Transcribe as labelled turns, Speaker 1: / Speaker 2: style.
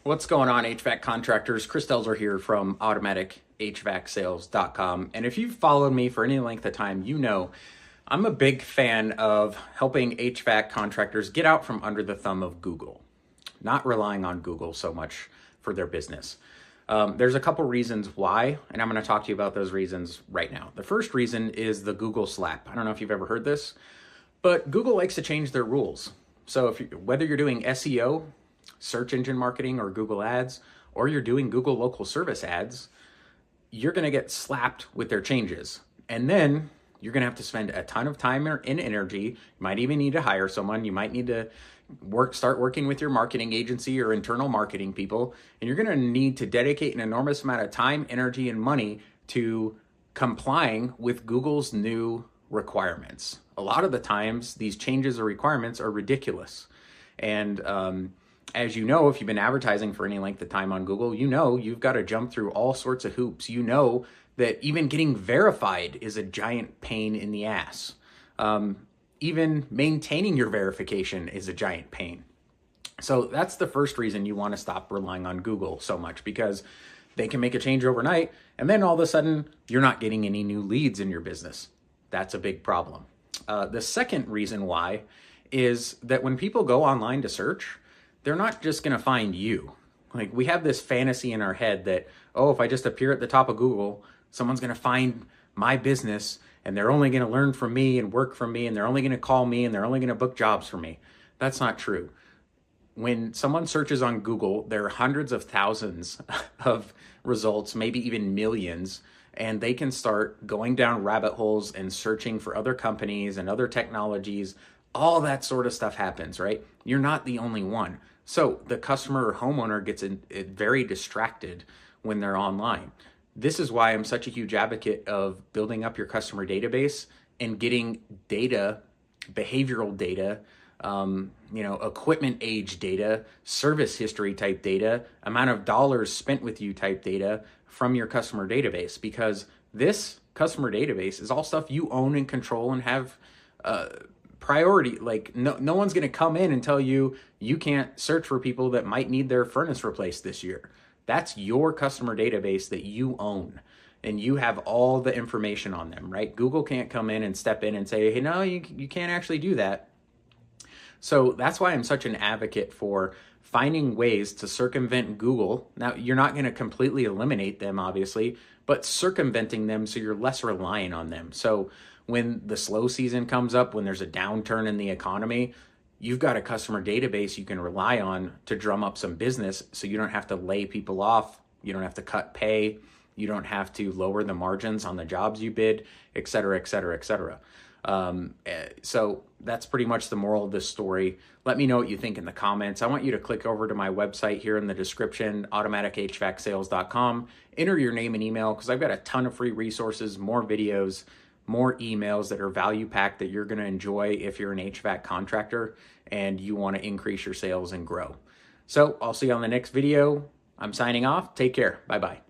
Speaker 1: What's going on, HVAC contractors? Chris Delzer here from AutomaticHVACsales.com. And if you've followed me for any length of time, you know I'm a big fan of helping HVAC contractors get out from under the thumb of Google, not relying on Google so much for their business. There's a couple reasons why, and I'm going to talk to you about those reasons right now. The first reason is the Google slap. I don't know if you've ever heard this, but Google likes to change their rules. So whether you're doing SEO, search engine marketing, or Google ads, or you're doing Google local service ads, you're going to get slapped with their changes. And then you're going to have to spend a ton of time and energy. You might even need to hire someone. You might need to start working with your marketing agency or internal marketing people. And you're going to need to dedicate an enormous amount of time, energy, and money to complying with Google's new requirements. A lot of the times, these changes or requirements are ridiculous. And as you know, if you've been advertising for any length of time on Google, you know you've got to jump through all sorts of hoops. You know that even getting verified is a giant pain in the ass. Even maintaining your verification is a giant pain. So that's the first reason you want to stop relying on Google so much, because they can make a change overnight, and then all of a sudden you're not getting any new leads in your business. That's a big problem. The second reason why is that when people go online to search, they're not just going to find you. Like, we have this fantasy in our head that, oh, if I just appear at the top of Google, someone's going to find my business and they're only going to learn from me and work from me, and they're only going to call me, and they're only going to book jobs for me. That's not true. When someone searches on Google, there are hundreds of thousands of results, maybe even millions, and they can start going down rabbit holes and searching for other companies and other technologies. All that sort of stuff happens, right? You're not the only one. So the customer or homeowner gets very distracted when they're online. This is why I'm such a huge advocate of building up your customer database and getting data, behavioral data, equipment age data, service history type data, amount of dollars spent with you type data from your customer database, because this customer database is all stuff you own and control and have priority. Like, no one's going to come in and tell you you can't search for people that might need their furnace replaced this year. That's your customer database that you own, and you have all the information on them, right? Google can't come in and step in and say, hey, no, you can't actually do that. So that's why I'm such an advocate for finding ways to circumvent Google. Now, you're not going to completely eliminate them, obviously, but circumventing them so you're less reliant on them. So when the slow season comes up, when there's a downturn in the economy, you've got a customer database you can rely on to drum up some business, so you don't have to lay people off, you don't have to cut pay, you don't have to lower the margins on the jobs you bid, et cetera, et cetera, et cetera. So that's pretty much the moral of this story. Let me know what you think in the comments. I want you to click over to my website here in the description, AutomaticHVACsales.com. Enter your name and email, because I've got a ton of free resources, more videos, more emails that are value packed that you're going to enjoy if you're an HVAC contractor and you want to increase your sales and grow. So I'll see you on the next video. I'm signing off. Take care. Bye-bye.